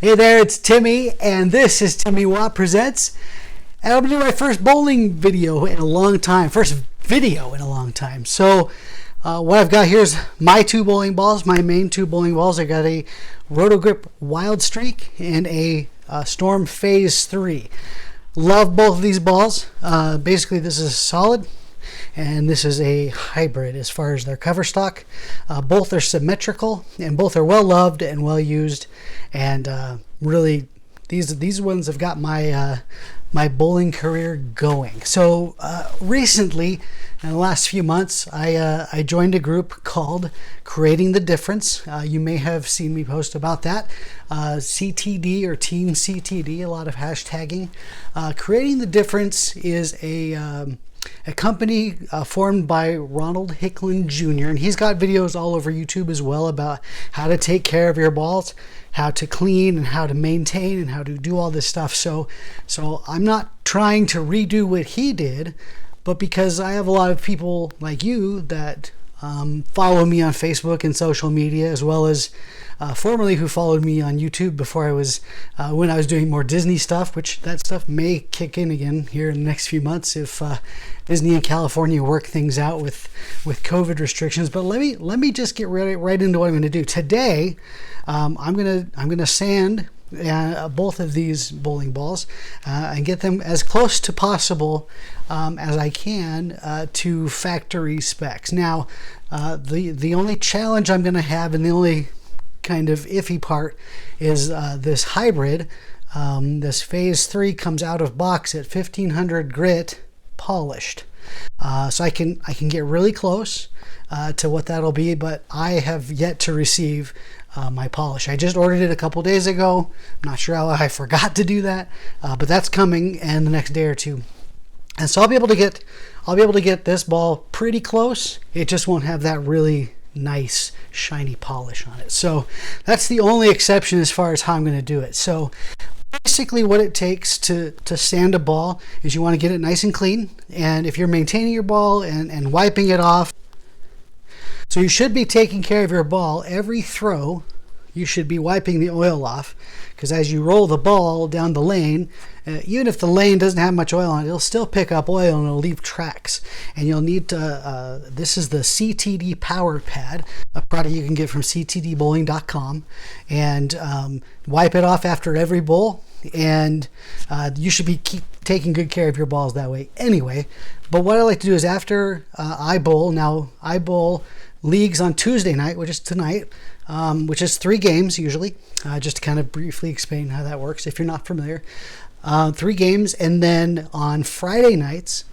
Hey there, it's Timmy, and this is TimmyWA Presents. And I'm doing my first bowling video in a long time. So, what I've got here is my two bowling balls, my main two bowling balls. I got a Roto Grip Wild Streak and a Storm Phaze 3. Love both of these balls. Basically, this is solid, and this is a hybrid as far as their cover stock. Both are symmetrical, and both are well loved and well used. And really, these ones have got my my bowling career going. So recently, in the last few months, I joined a group called Creating the Difference. You may have seen me post about that. CTD or Team CTD, a lot of hashtagging. Creating the Difference is a company formed by Ronald Hicklin Jr. and he's got videos all over YouTube as well about how to take care of your balls, how to clean and how to maintain and how to do all this stuff. So I'm not trying to redo what he did, but because I have a lot of people like you that follow me on Facebook and social media, as well as formerly who followed me on YouTube before when I was doing more Disney stuff, which that stuff may kick in again here in the next few months if Disney and California work things out with COVID restrictions. But let me just get right into what I'm going to do today. I'm gonna sand both of these bowling balls and get them as close to possible as I can to factory specs. Now, the only challenge I'm going to have, and the only kind of iffy part, is this hybrid. This Phaze 3 comes out of box at 1500 grit polished. So I can get really close to what that'll be, but I have yet to receive my polish. I just ordered it a couple days ago. I'm not sure how I forgot to do that, but that's coming in the next day or two. And so I'll be able to get this ball pretty close. It just won't have that really nice shiny polish on it. So that's the only exception as far as how I'm going to do it. So basically what it takes to sand a ball is you want to get it nice and clean, and if you're maintaining your ball and wiping it off, so you should be taking care of your ball every throw. You should be wiping the oil off, because as you roll the ball down the lane, even if the lane doesn't have much oil on it, it'll still pick up oil and it'll leave tracks. And you'll need to, this is the CTD Power Pad, a product you can get from ctdbowling.com, and wipe it off after every bowl. And you should keep taking good care of your balls that way anyway. But what I like to do is after I bowl leagues on Tuesday night, which is tonight, which is 3 games usually, just to kind of briefly explain how that works if you're not familiar. 3 games, and then on Friday nights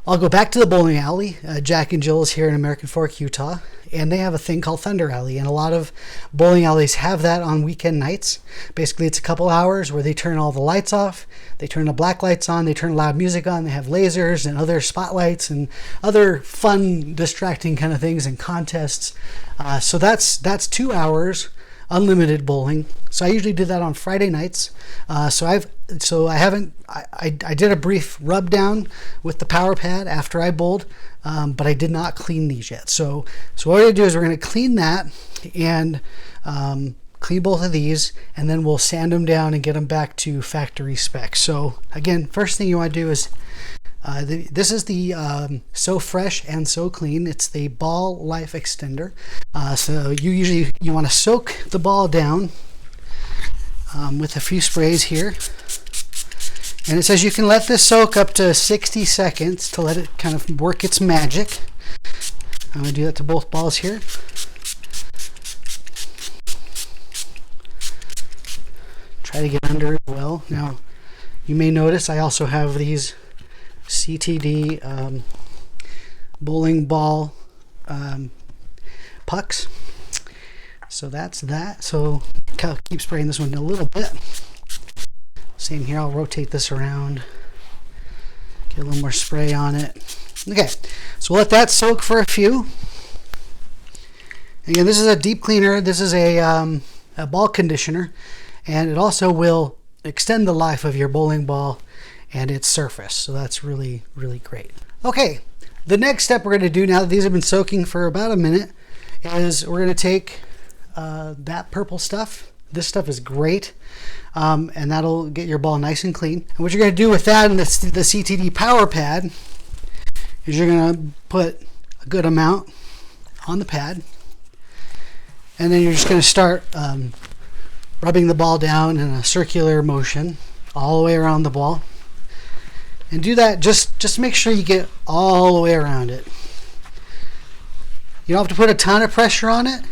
I'll go back to the bowling alley. Jack and Jill's here in American Fork, Utah, and they have a thing called Thunder Alley, and a lot of bowling alleys have that on weekend nights. Basically, it's a couple hours where they turn all the lights off, they turn the black lights on, they turn loud music on, they have lasers and other spotlights and other fun, distracting kind of things and contests. So that's 2 hours unlimited bowling. So I usually do that on Friday nights. I did a brief rub down with the power pad after I bowled, but I did not clean these yet. So what we're going to do is we're going to clean that and clean both of these, and then we'll sand them down and get them back to factory specs. So again, first thing you want to do is this is the So Fresh and So Clean. It's the Ball Life Extender. So you want to soak the ball down with a few sprays here. And it says you can let this soak up to 60 seconds to let it kind of work its magic. I'm going to do that to both balls here. Try to get under as well. Now, you may notice I also have these CTD bowling ball pucks. So that's that. So keep spraying this one a little bit. Same here, I'll rotate this around, get a little more spray on it. Okay, so we'll let that soak for a few. Again, this is a deep cleaner. This is a ball conditioner, and it also will extend the life of your bowling ball and its surface. So that's really, really great. Okay, the next step we're going to do now that these have been soaking for about a minute is we're going to take that purple stuff, This stuff is great, and that'll get your ball nice and clean. And what you're going to do with that and the CTD power pad is you're going to put a good amount on the pad, and then you're just going to start rubbing the ball down in a circular motion all the way around the ball. And do that, just make sure you get all the way around it. You don't have to put a ton of pressure on it.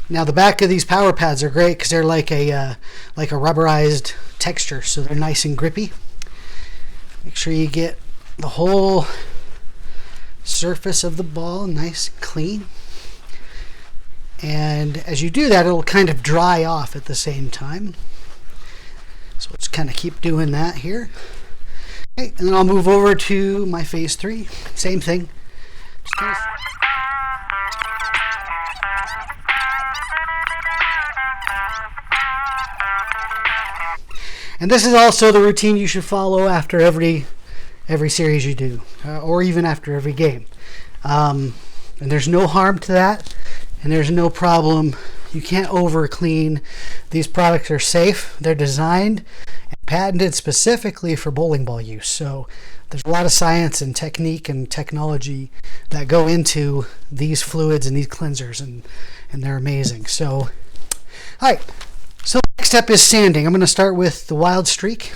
Now the back of these power pads are great because they're like a rubberized texture, so they're nice and grippy. Make sure you get the whole surface of the ball nice and clean. And as you do that, it'll kind of dry off at the same time. So let's kind of keep doing that here. Okay, and then I'll move over to my Phaze 3. Same thing. And this is also the routine you should follow after every series you do, or even after every game. And there's no harm to that, and there's no problem. You can't over clean. These products are safe. They're designed and patented specifically for bowling ball use. So there's a lot of science and technique and technology that go into these fluids and these cleansers, and they're amazing. So, all right. So the next step is sanding. I'm going to start with the Wild Streak.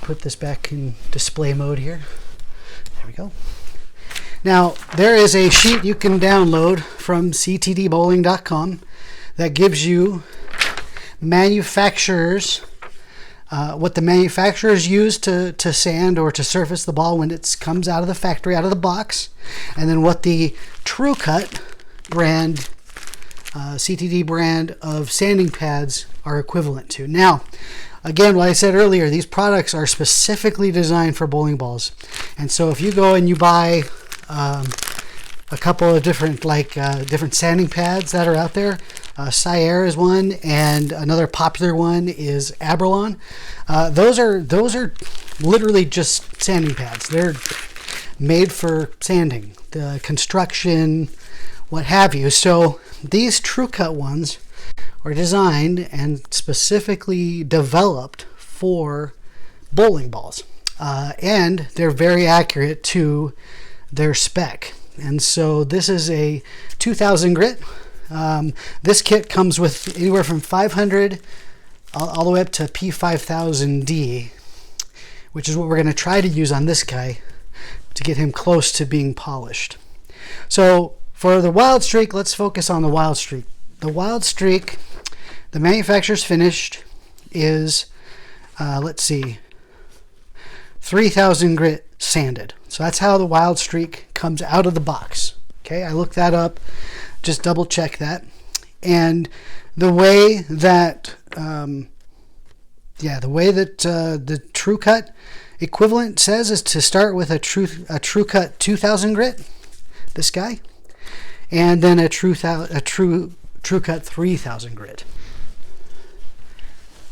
Put this back in display mode here. There we go. Now, there is a sheet you can download from ctdbowling.com that gives you manufacturers, what the manufacturers use to sand or to surface the ball when it comes out of the factory, out of the box, and then what the TruCut brand, CTD brand of sanding pads are equivalent to. Now, again, what I said earlier, these products are specifically designed for bowling balls. And so if you go and you buy a couple of different different sanding pads that are out there, Sierra is one, and another popular one is Abralon. Those are literally just sanding pads. They're made for sanding, the construction, what have you. So these TruCut ones are designed and specifically developed for bowling balls, and they're very accurate to their spec. And so this is a 2000 grit. This kit comes with anywhere from 500 all the way up to P5000D, which is what we're going to try to use on this guy to get him close to being polished. So for the Wild Streak, let's focus on the Wild Streak. The Wild Streak, the manufacturer's finished is, let's see, 3000 grit sanded. So that's how the Wild Streak comes out of the box. Okay, I looked that up, just double check that. And the way that, the TruCut equivalent says is to start with a TruCut 2000 grit, this guy, and then a TruCut 3000 grit.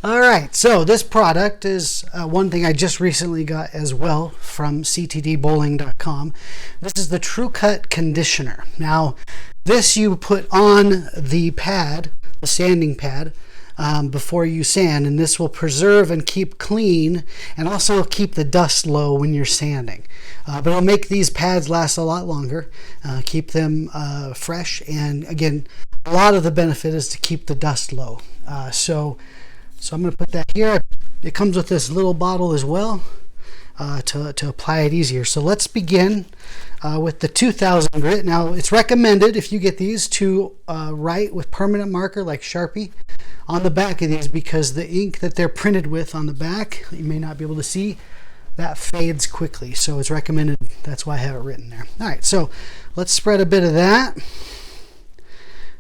All right, so this product is one thing I just recently got as well from ctdbowling.com. This is the TruCut Conditioner. Now, this you put on the pad, the sanding pad, before you sand, and this will preserve and keep clean and also keep the dust low when you're sanding. But it'll make these pads last a lot longer, keep them fresh, and again, a lot of the benefit is to keep the dust low. So I'm going to put that here. It comes with this little bottle as well to apply it easier. So let's begin with the 2000 grit. Now, it's recommended if you get these to write with permanent marker like Sharpie on the back of these, because the ink that they're printed with on the back, you may not be able to see, that fades quickly. So it's recommended. That's why I have it written there. All right, so let's spread a bit of that.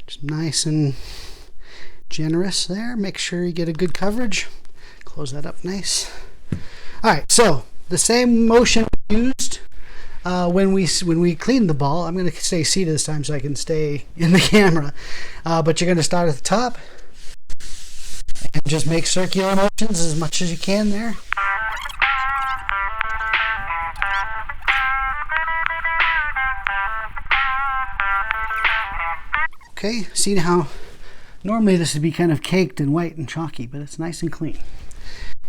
Just nice and generous there. Make sure you get a good coverage. Close that up nice. All right, so the same motion used when we clean the ball. I'm going to stay seated this time so I can stay in the camera. But you're going to start at the top and just make circular motions as much as you can there. Okay, see how Normally this would be kind of caked and white and chalky, but it's nice and clean.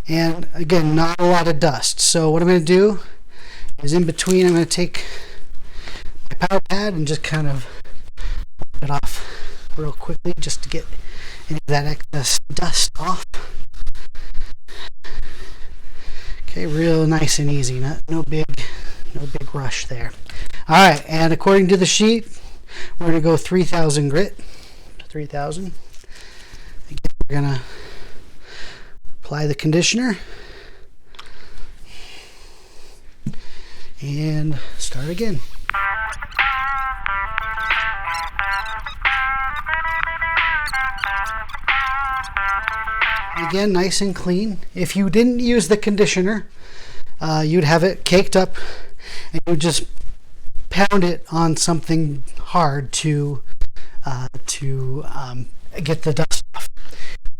And again, not a lot of dust. So what I'm going to do is in between, I'm going to take my power pad and just kind of wipe it off real quickly just to get any of that excess dust off. Okay, real nice and easy. No big rush there. All right, and according to the sheet, we're going to go 3,000 grit. 3,000. We're going to apply the conditioner and start again. Again, nice and clean. If you didn't use the conditioner, you'd have it caked up and you would just pound it on something hard to get the dust off.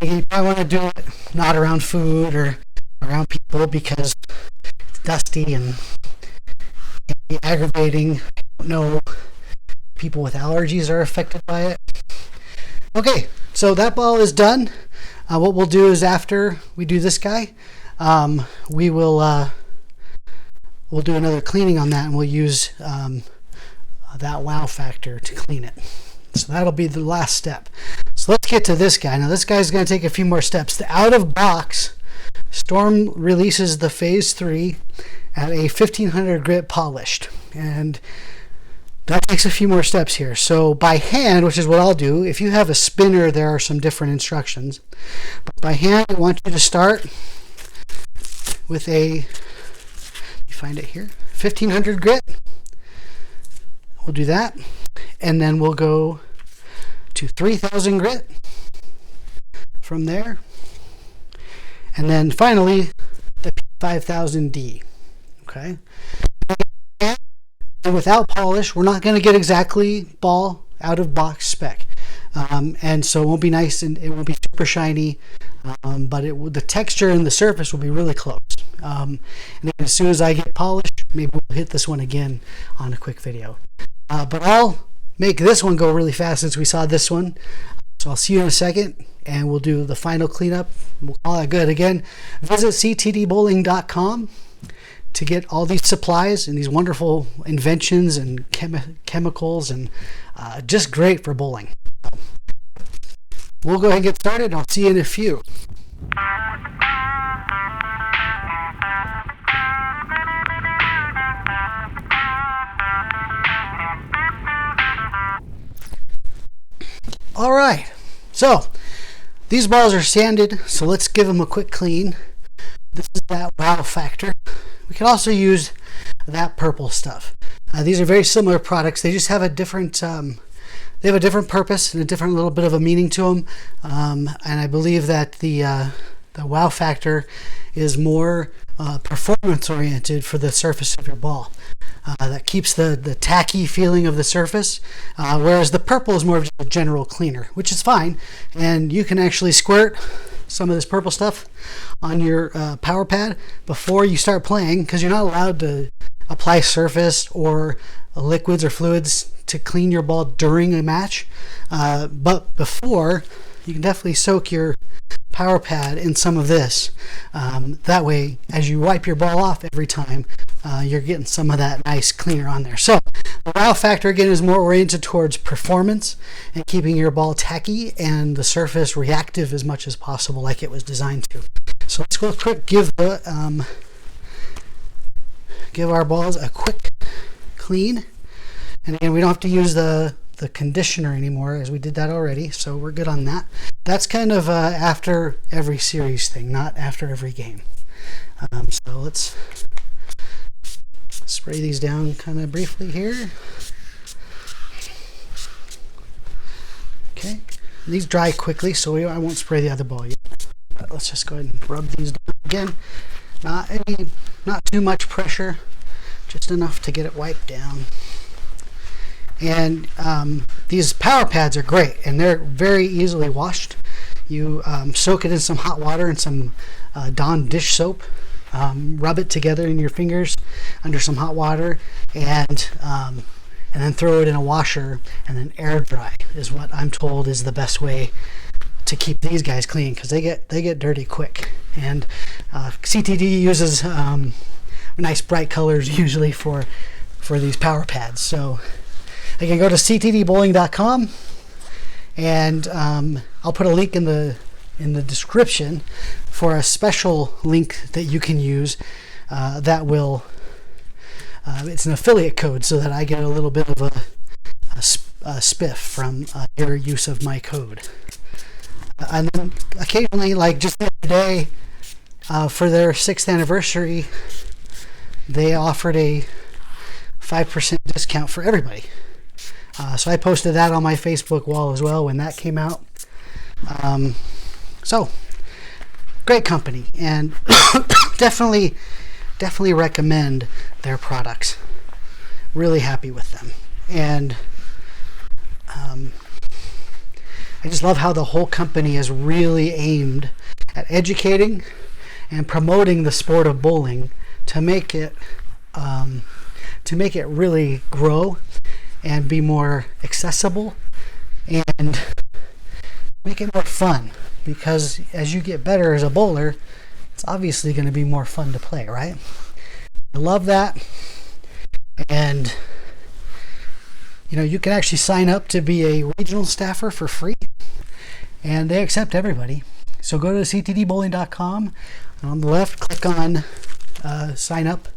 You probably want to do it not around food or around people because it's dusty and aggravating. I don't know if people with allergies are affected by it. Okay, so that ball is done. What we'll do is after we do this guy, we'll do another cleaning on that, and we'll use that wow factor to clean it. So that'll be the last step. So let's get to this guy. Now this guy's going to take a few more steps. The out of box Storm releases the Phaze 3 at a 1500 grit polished, and that takes a few more steps here. So by hand, which is what I'll do, if you have a spinner, there are some different instructions. But by hand, I want you to start with a, you find it here, 1500 grit. We'll do that. And then we'll go to 3000 grit from there. And then finally, the P5000D. Okay. And without polish, we're not going to get exactly ball out of box spec, and so it won't be nice and it won't be super shiny, but the texture and the surface will be really close. And then as soon as I get polished, maybe we'll hit this one again on a quick video. But I'll make this one go really fast since we saw this one. So I'll see you in a second, and we'll do the final cleanup. We'll call it good. Again, visit ctdbowling.com to get all these supplies and these wonderful inventions and chemicals, and just great for bowling. So we'll go ahead and get started. I'll see you in a few. All right, so these balls are sanded, so let's give them a quick clean. This is that wow factor. We can also use that purple stuff. These are very similar products. They just have a different they have a different purpose and a different little bit of a meaning to them. And I believe that the wow factor is more performance oriented for the surface of your ball. That keeps the tacky feeling of the surface, whereas the purple is more of a general cleaner, which is fine. And you can actually squirt some of this purple stuff on your power pad before you start playing, because you're not allowed to apply surface or liquids or fluids to clean your ball during a match. But before, you can definitely soak your power pad in some of this. That way, as you wipe your ball off every time, you're getting some of that nice cleaner on there. So the wow factor again is more oriented towards performance and keeping your ball tacky and the surface reactive as much as possible, like it was designed to. So let's go quick give our balls a quick clean. And again, we don't have to use the conditioner anymore, as we did that already, so we're good on that. That's kind of after every series thing, not after every game. So let's spray these down kind of briefly here. Okay, these dry quickly, so I won't spray the other ball yet. But let's just go ahead and rub these down again. Not too much pressure, just enough to get it wiped down. And these power pads are great, and they're very easily washed. You soak it in some hot water and some Dawn dish soap, rub it together in your fingers under some hot water, and then throw it in a washer and then air dry is what I'm told is the best way to keep these guys clean, because they get dirty quick. And CTD uses nice bright colors usually for these power pads. So again, go to ctdbowling.com, and I'll put a link in the description for a special link that you can use that will it's an affiliate code, so that I get a little bit of a spiff from your use of my code. And then occasionally, like just the other day, for their 6th anniversary, they offered a 5% discount for everybody. So I posted that on my Facebook wall as well when that came out. So great company, and definitely recommend their products. Really happy with them. And I just love how the whole company is really aimed at educating and promoting the sport of bowling to make it really grow and be more accessible and make it more fun, because as you get better as a bowler, it's obviously going to be more fun to play, right? I love that. And you can actually sign up to be a regional staffer for free, and they accept everybody. So go to ctdbowling.com, and on the left, click on sign up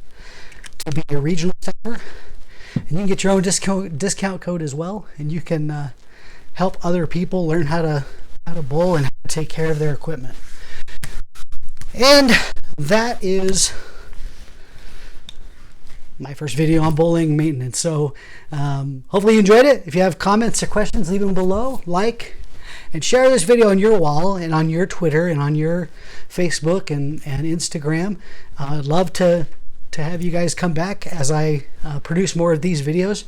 to be a regional staffer, and you can get your own discount code as well, and you can help other people learn how to bowl and how to take care of their equipment. And that is my first video on bowling maintenance. So hopefully you enjoyed it. If you have comments or questions, leave them below. Like and share this video on your wall and on your Twitter and on your Facebook and Instagram. I'd love to have you guys come back as I produce more of these videos.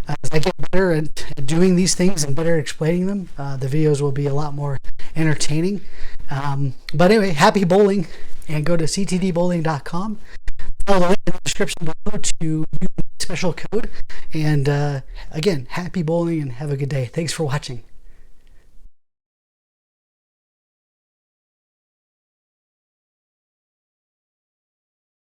As I get better at doing these things and better explaining them, the videos will be a lot more entertaining. But anyway, happy bowling, and go to ctdbowling.com. Follow the link in the description below to use the special code. And again, happy bowling and have a good day. Thanks for watching.